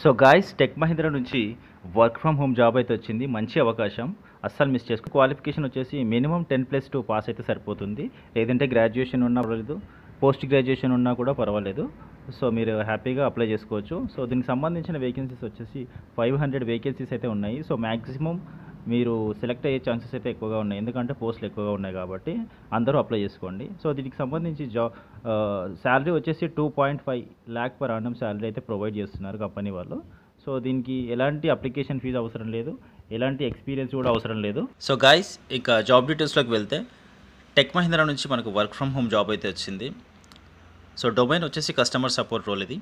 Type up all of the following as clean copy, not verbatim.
So guys, tech Mahindra నుంచి work from home job అయితే వచ్చింది. మంచి అవకాశం, అస్సలు మిస్ చేసుకో. క్వాలిఫికేషన్ వచ్చేసి మినిమం 10+2 పాస్ అయితే సరిపోతుంది. లేదంటే గ్రాడ్యుయేషన్ ఉన్నా పర్వాలేదు, పోస్ట్ గ్రాడ్యుయేషన్ ఉన్నా కూడా పర్వాలేదు. సో మీరు హ్యాపీగా అప్లై చేసుకోవచ్చు. సో దీనికి సంబంధించిన వేకెన్సీస్ వచ్చేసి 500 వేకెన్సీస్ అయితే ఉన్నాయి. సో మ్యాక్సిమం మీరు సెలెక్ట్ అయ్యే ఛాన్సెస్ అయితే ఎక్కువగా ఉన్నాయి, ఎందుకంటే పోస్టులు ఎక్కువగా ఉన్నాయి కాబట్టి అందరూ అప్లై చేసుకోండి. సో దీనికి సంబంధించి శాలరీ వచ్చేసి 2.5 lakh per annum శాలరీ అయితే ప్రొవైడ్ చేస్తున్నారు కంపెనీ వాళ్ళు. సో దీనికి ఎలాంటి అప్లికేషన్ ఫీజు అవసరం లేదు, ఎలాంటి ఎక్స్పీరియన్స్ కూడా అవసరం లేదు. సో గాయ్స్, ఇక జాబ్ డీటెయిల్స్లోకి వెళ్తే టెక్ మహీంద్రా నుంచి మనకు వర్క్ ఫ్రమ్ హోమ్ జాబ్ అయితే వచ్చింది. సో డొమైన్ వచ్చేసి కస్టమర్ సపోర్ట్ రోల్ ఇది.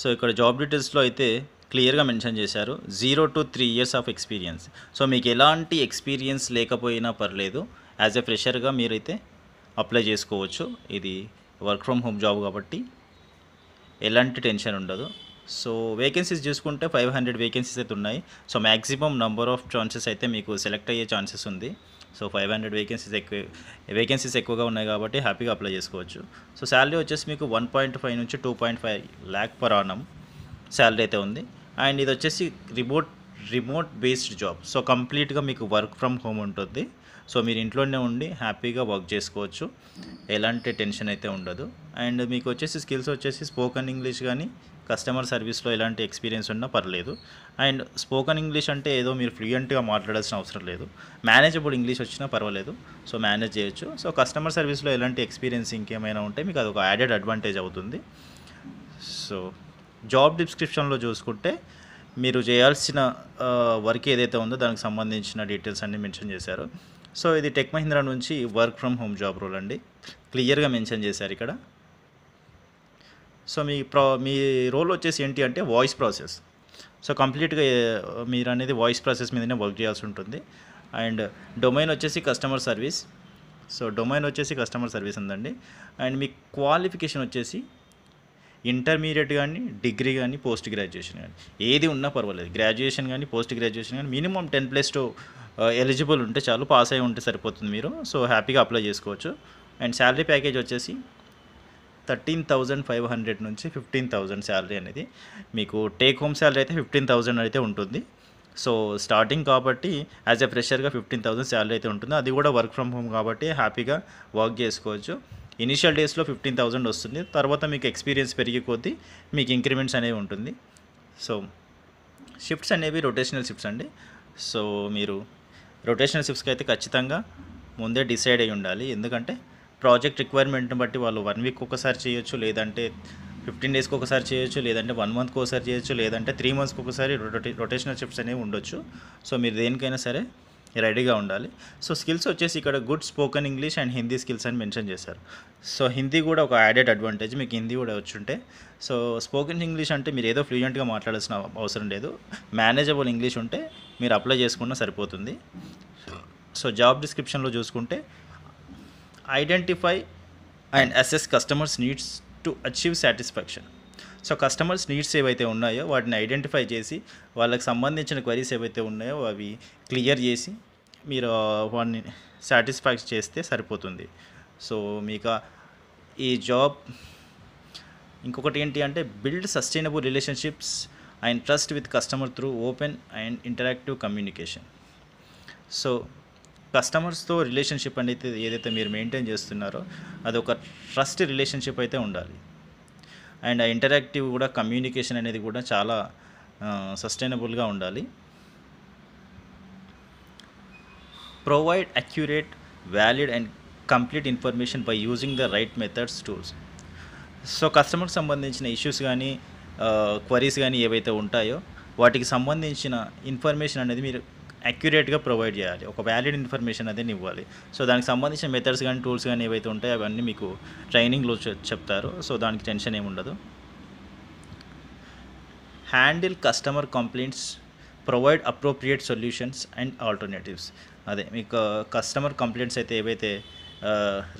సో ఇక్కడ జాబ్ డీటెయిల్స్లో అయితే క్లియర్గా మెన్షన్ చేశారు 0 to 3 years of experience. So మీకు ఎలాంటి ఎక్స్పీరియన్స్ లేకపోయినా పర్లేదు, యాజ్ ఎ ఫ్రెషర్గా మీరైతే అప్లై చేసుకోవచ్చు. ఇది వర్క్ ఫ్రమ్ హోమ్ జాబ్ కాబట్టి ఎలాంటి టెన్షన్ ఉండదు. సో వేకెన్సీస్ చూసుకుంటే 500 వేకెన్సీస్ అయితే ఉన్నాయి. So maximum number of chances అయితే మీకు సెలెక్ట్ అయ్యే ఛాన్సెస్ ఉంది. సో 500 వేకెన్సీస్ ఎక్కువగా ఉన్నాయి కాబట్టి హ్యాపీగా అప్లై చేసుకోవచ్చు. సో శాలరీ వచ్చేసి మీకు 1.5 నుంచి 2.5 lakh per annum శాలరీ అయితే ఉంది. అండ్ ఇది వచ్చేసి రిమోట్ బేస్డ్ జాబ్. సో కంప్లీట్గా మీకు వర్క్ ఫ్రమ్ హోమ్ ఉంటుంది. సో మీరు ఇంట్లోనే ఉండి హ్యాపీగా వర్క్ చేసుకోవచ్చు, ఎలాంటి టెన్షన్ అయితే ఉండదు. అండ్ మీకు వచ్చేసి స్కిల్స్ వచ్చేసి స్పోకెన్ ఇంగ్లీష్ కానీ కస్టమర్ సర్వీస్లో ఎలాంటి ఎక్స్పీరియన్స్ ఉన్నా పర్లేదు. అండ్ స్పోకెన్ ఇంగ్లీష్ అంటే ఏదో మీరు ఫ్లూయెంట్గా మాట్లాడాల్సిన అవసరం లేదు, మేనేజబుల్ ఇంగ్లీష్ వచ్చినా పర్వాలేదు, సో మేనేజ్ చేయొచ్చు. సో కస్టమర్ సర్వీస్లో ఎలాంటి ఎక్స్పీరియన్స్ ఇంకేమైనా ఉంటే మీకు అదొక యాడెడ్ అడ్వాంటేజ్ అవుతుంది. సో జాబ్ డిస్క్రిప్షన్లో చూసుకుంటే మీరు చేయాల్సిన వర్క్ ఏదైతే ఉందో దానికి సంబంధించిన డీటెయిల్స్ అన్నీ మెన్షన్ చేశారు. సో ఇది టెక్ మహీంద్రా నుంచి work from home job role అండి, క్లియర్గా మెన్షన్ చేశారు ఇక్కడ. సో మీ రోల్ వచ్చేసి ఏంటి అంటే వాయిస్ ప్రాసెస్. సో కంప్లీట్గా మీరు అనేది వాయిస్ ప్రాసెస్ మీదనే వర్క్ చేయాల్సి ఉంటుంది. అండ్ డొమైన్ వచ్చేసి కస్టమర్ సర్వీస్. సో డొమైన్ వచ్చేసి కస్టమర్ సర్వీస్ ఉందండి. అండ్ మీ క్వాలిఫికేషన్ వచ్చేసి ఇంటర్మీడియట్ కానీ, డిగ్రీ కానీ, పోస్ట్ గ్రాడ్యుయేషన్ కానీ ఏది ఉన్నా పర్వాలేదు. గ్రాడ్యుయేషన్ కానీ, పోస్ట్ గ్రాడ్యుయేషన్ కానీ మినిమం 10+2 ఎలిజిబుల్ ఉంటే చాలు, పాస్ అయి ఉంటే సరిపోతుంది మీరు. సో హ్యాపీగా అప్లై చేసుకోవచ్చు. అండ్ శాలరీ ప్యాకేజ్ వచ్చేసి 13,500 నుంచి 15,000 శాలరీ అనేది మీకు టేక్ హోమ్ శాలరీ అయితే 15,000 అయితే ఉంటుంది. సో స్టార్టింగ్ కాబట్టి యాజ్ ఎ ఫ్రెషర్గా 15,000 శాలరీ అయితే ఉంటుంది. అది కూడా వర్క్ ఫ్రమ్ హోమ్ కాబట్టి హ్యాపీగా వర్క్ చేసుకోవచ్చు. ఇనిషియల్ డేస్లో 15,000 వస్తుంది, తర్వాత మీకు ఎక్స్పీరియన్స్ పెరిగే కొద్దీ మీకు ఇంక్రిమెంట్స్ అనేవి ఉంటుంది. సో షిఫ్ట్స్ అనేవి రొటేషనల్ షిఫ్ట్స్ అండి. సో మీరు రొటేషనల్ షిఫ్ట్స్కి అయితే ఖచ్చితంగా ముందే డిసైడ్ అయి ఉండాలి, ఎందుకంటే ప్రాజెక్ట్ రిక్వైర్మెంట్ని బట్టి వాళ్ళు 1 week ఒకసారి చేయొచ్చు, లేదంటే 15 daysకి ఒకసారి చేయొచ్చు, లేదంటే 1 monthకి ఒకసారి చేయొచ్చు, లేదంటే 3 monthsకి ఒకసారి రొటేషనల్ షిఫ్ట్స్ అనేవి ఉండొచ్చు. సో మీరు దేనికైనా సరే రెడీగా ఉండాలి. సో స్కిల్స్ వచ్చేసి ఇక్కడ good spoken English and Hindi skills అని మెన్షన్ చేశారు. సో హిందీ కూడా ఒక యాడెడ్ అడ్వాంటేజ్, మీకు హిందీ కూడా వచ్చుంటే. సో స్పోకెన్ ఇంగ్లీష్ అంటే మీరు ఏదో ఫ్లూయెంట్గా మాట్లాడాల్సిన అవసరం లేదు, మేనేజబుల్ ఇంగ్లీష్ ఉంటే మీరు అప్లై చేసుకున్నా సరిపోతుంది. సో జాబ్ డిస్క్రిప్షన్లో చూసుకుంటే identify and assess customers needs to achieve satisfaction. So customers needs ఏవైతే ఉన్నాయో వాటిని ఐడెంటిఫై చేసి వాళ్ళకి సంబంధించిన క్వరీస్ ఏవైతే ఉన్నాయో అవి క్లియర్ చేసి మీరు వాటిని సాటిస్ఫై చేస్తే సరిపోతుంది. సో మీకు ఈ జాబ్ ఇంకొకటి ఏంటి అంటే build sustainable relationships and trust with customer through open and interactive communication. So కస్టమర్స్తో రిలేషన్షిప్ అనేది ఏదైతే మీరు మెయింటైన్ చేస్తున్నారో అది ఒక ట్రస్ట్ రిలేషన్షిప్ అయితే ఉండాలి. అండ్ ఆ ఇంటరాక్టివ్ కూడా కమ్యూనికేషన్ అనేది కూడా చాలా సస్టైనబుల్గా ఉండాలి. Provide accurate, valid and complete information by using the write methods, tools. So కస్టమర్కి సంబంధించిన ఇష్యూస్ కానీ క్వరీస్ కానీ ఏవైతే ఉంటాయో వాటికి సంబంధించిన ఇన్ఫర్మేషన్ అనేది మీరు అక్యురేట్గా ప్రొవైడ్ చేయాలి, ఒక వ్యాలిడ్ ఇన్ఫర్మేషన్ అనేది ఇవ్వాలి. సో దానికి సంబంధించిన మెథడ్స్ కానీ టూల్స్ కానీ ఏవైతే ఉంటాయో అవన్నీ మీకు ట్రైనింగ్లో చెప్తారు. సో దానికి టెన్షన్ ఏమి ఉండదు. Handle customer complaints, provide appropriate solutions and alternatives. అదే మీకు కస్టమర్ కంప్లైంట్స్ అయితే ఏవైతే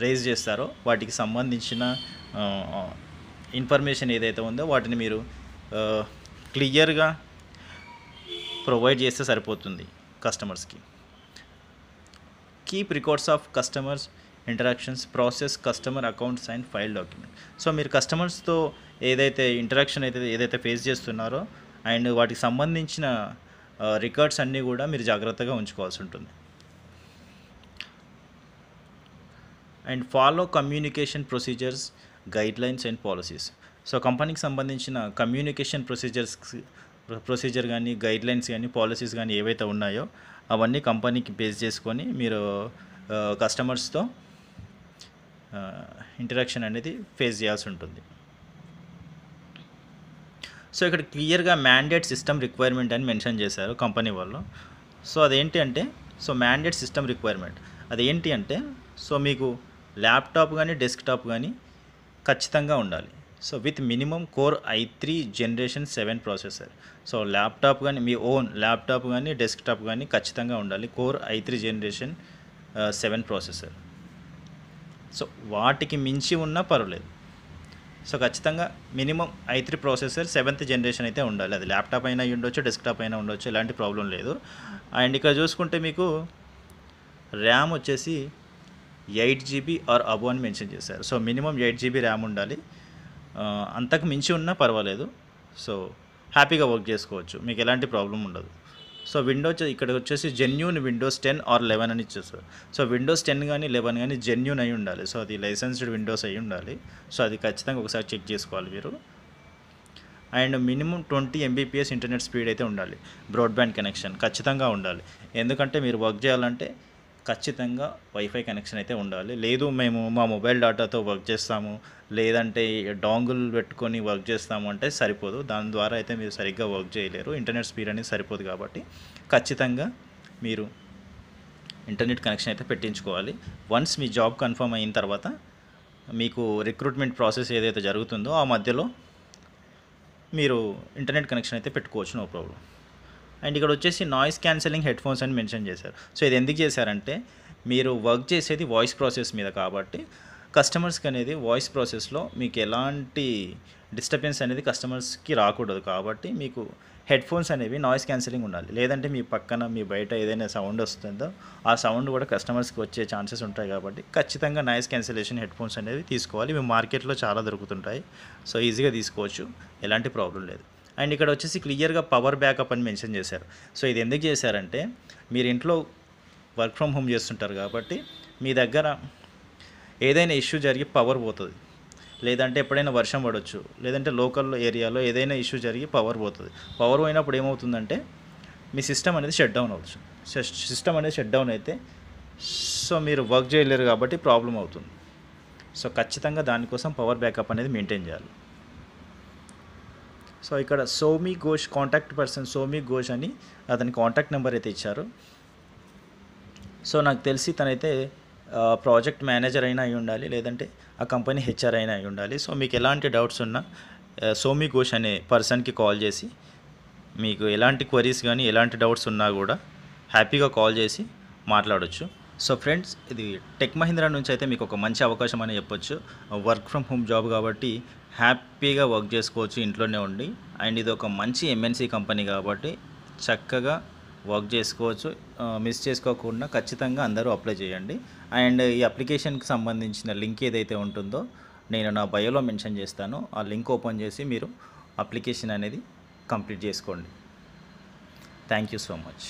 రేజ్ చేస్తారో వాటికి సంబంధించిన ఇన్ఫర్మేషన్ ఏదైతే ఉందో వాటిని మీరు క్లియర్గా ప్రొవైడ్ చేస్తే సరిపోతుంది కస్టమర్స్కి. Keep records of customers interactions, process customer accounts and file document. So మీరు కస్టమర్స్తో ఏదైతే ఇంటరాక్షన్ అయితే ఏదైతే ఫేస్ చేస్తున్నారో అండ్ వాటికి సంబంధించిన రికార్డ్స్ అన్నీ కూడా మీరు జాగ్రత్తగా ఉంచుకోవాల్సి ఉంటుంది. And follow communication procedures, guidelines and policies. So కంపెనీకి సంబంధించిన కమ్యూనికేషన్ ప్రొసీజర్ కానీ, గైడ్లైన్స్ కానీ, పాలసీస్ కానీ ఏవైతే ఉన్నాయో అవన్నీ కంపెనీకి బేస్ చేసుకొని మీరు కస్టమర్స్తో ఇంటరాక్షన్ అనేది ఫేస్ చేయాల్సి ఉంటుంది. సో ఇక్కడ క్లియర్గా మ్యాండేట్ సిస్టమ్ రిక్వైర్మెంట్ అని మెన్షన్ చేశారు కంపెనీ వాళ్ళు. సో అదేంటి అంటే, సో మ్యాండేట్ సిస్టమ్ రిక్వైర్మెంట్ అదేంటి అంటే, సో మీకు ల్యాప్టాప్ కానీ డెస్క్టాప్ కానీ ఖచ్చితంగా ఉండాలి. So with minimum core i3 generation 7 processor. So laptop కానీ, మీ ఓన్ ల్యాప్టాప్ కానీ డెస్క్టాప్ కానీ ఖచ్చితంగా ఉండాలి core i3 generation 7 processor. So వాటికి మించి ఉన్నా పర్వాలేదు. సో ఖచ్చితంగా minimum i3 processor 7th generation అయితే ఉండాలి. అది ల్యాప్టాప్ అయినా ఉండొచ్చు, డెస్క్టాప్ అయినా ఉండొచ్చు, ఎలాంటి ప్రాబ్లం లేదు. అండ్ ఇక్కడ చూసుకుంటే మీకు ర్యామ్ వచ్చేసి 8 GB ఆర్ అబోవ్ అని మెన్షన్ చేశారు. సో మినిమం 8 GB ర్యామ్ ఉండాలి. అంతకు మించి ఉన్నా పర్వాలేదు. సో హ్యాపీగా వర్క్ చేసుకోవచ్చు, మీకు ఎలాంటి ప్రాబ్లం ఉండదు. సో విండోస్ ఇక్కడ వచ్చేసి జెన్యూన్ విండోస్ 10 ఆర్ 11 అని ఇచ్చేస్తారు. సో విండోస్ 10 కానీ 11 కానీ జెన్యూన్ అయి ఉండాలి. సో అది లైసెన్స్డ్ విండోస్ అయి ఉండాలి. సో అది ఖచ్చితంగా ఒకసారి చెక్ చేసుకోవాలి మీరు. And minimum 20 Mbps internet speed అయితే ఉండాలి. బ్రాడ్బ్యాండ్ కనెక్షన్ ఖచ్చితంగా ఉండాలి. ఎందుకంటే మీరు వర్క్ చేయాలంటే ఖచ్చితంగా వైఫై కనెక్షన్ అయితే ఉండాలి. లేదు మేము మా మొబైల్ డేటాతో వర్క్ చేస్తాము, లేదంటే డాంగుల్ పెట్టుకొని వర్క్ చేస్తాము అంటే సరిపోదు. దాని ద్వారా అయితే మీరు సరిగ్గా వర్క్ చేయలేరు. ఇంటర్నెట్ స్పీడ్ అనేది సరిపోదు. కాబట్టి ఖచ్చితంగా మీరు ఇంటర్నెట్ కనెక్షన్ అయితే పెట్టించుకోవాలి. వన్స్ మీ జాబ్ కన్ఫర్మ్ అయిన తర్వాత మీకు రిక్రూట్మెంట్ ప్రాసెస్ ఏదైతే జరుగుతుందో ఆ మధ్యలో మీరు ఇంటర్నెట్ కనెక్షన్ అయితే పెట్టుకోవచ్చు, నో ప్రాబ్లం. అండ్ ఇక్కడ వచ్చేసి నాయిస్ క్యాన్సలింగ్ హెడ్ఫోన్స్ అని మెన్షన్ చేశారు. సో ఇది ఎందుకు చేశారంటే, మీరు వర్క్ చేసేది వాయిస్ ప్రాసెస్ మీద కాబట్టి కస్టమర్స్కి అనేది వాయిస్ ప్రాసెస్లో మీకు ఎలాంటి డిస్టర్బెన్స్ అనేది కస్టమర్స్కి రాకూడదు. కాబట్టి మీకు హెడ్ఫోన్స్ అనేవి నాయిస్ క్యాన్సలింగ్ ఉండాలి. లేదంటే మీ పక్కన మీ బయట ఏదైనా సౌండ్ వస్తుందో ఆ సౌండ్ కూడా కస్టమర్స్కి వచ్చే ఛాన్సెస్ ఉంటాయి. కాబట్టి ఖచ్చితంగా నాయిస్ క్యాన్సలేషన్ హెడ్ఫోన్స్ అనేవి తీసుకోవాలి. మీ మార్కెట్లో చాలా దొరుకుతుంటాయి. సో ఈజీగా తీసుకోవచ్చు, ఎలాంటి ప్రాబ్లం లేదు. అండ్ ఇక్కడ వచ్చేసి క్లియర్గా పవర్ బ్యాకప్ అని మెన్షన్ చేశారు. సో ఇది ఎందుకు చేశారంటే, మీరు ఇంట్లో వర్క్ ఫ్రమ్ హోమ్ చేస్తుంటారు కాబట్టి మీ దగ్గర ఏదైనా ఇష్యూ జరిగి పవర్ పోతుంది, లేదంటే ఎప్పుడైనా వర్షం పడవచ్చు, లేదంటే లోకల్ ఏరియాలో ఏదైనా ఇష్యూ జరిగి పవర్ పోతుంది. పవర్ పోయినప్పుడు ఏమవుతుందంటే మీ సిస్టమ్ అనేది షట్ డౌన్ అవ్వచ్చు. సిస్టమ్ అనేది షట్ డౌన్ అయితే సో మీరు వర్క్ చేయలేరు కాబట్టి ప్రాబ్లం అవుతుంది. సో ఖచ్చితంగా దానికోసం పవర్ బ్యాకప్ అనేది మెయింటైన్ చేయాలి. సో ఇక్కడ సోమి ఘోష్ కాంటాక్ట్ పర్సన్ సోమి ఘోష్ అని అతని కాంటాక్ట్ నెంబర్ అయితే ఇచ్చారు. సో నాకు తెలిసి తనైతే ప్రాజెక్ట్ మేనేజర్ అయినా అయి ఉండాలి, లేదంటే ఆ కంపెనీ హెచ్ఆర్ అయినా అయి ఉండాలి. సో మీకు ఎలాంటి డౌట్స్ ఉన్నా సోమి ఘోష్ అనే పర్సన్కి కాల్ చేసి మీకు ఎలాంటి క్వరీస్ కానీ ఎలాంటి డౌట్స్ ఉన్నా కూడా హ్యాపీగా కాల్ చేసి మాట్లాడవచ్చు. సో ఫ్రెండ్స్, ఇది టెక్ మహీంద్రా నుంచి అయితే మీకు ఒక మంచి అవకాశం అని చెప్పొచ్చు. వర్క్ ఫ్రమ్ హోమ్ జాబ్ కాబట్టి హ్యాపీగా వర్క్ చేసుకోవచ్చు ఇంట్లోనే ఉండి. అండ్ ఇది ఒక మంచి ఎంఎన్సీ కంపెనీ కాబట్టి చక్కగా వర్క్ చేసుకోవచ్చు. మిస్ చేసుకోకుండా ఖచ్చితంగా అందరూ అప్లై చేయండి. అండ్ ఈ అప్లికేషన్కి సంబంధించిన లింక్ ఏదైతే ఉంటుందో నేను నా బయోలో మెన్షన్ చేస్తాను. ఆ లింక్ ఓపెన్ చేసి మీరు అప్లికేషన్ అనేది కంప్లీట్ చేసుకోండి. Thank you so much.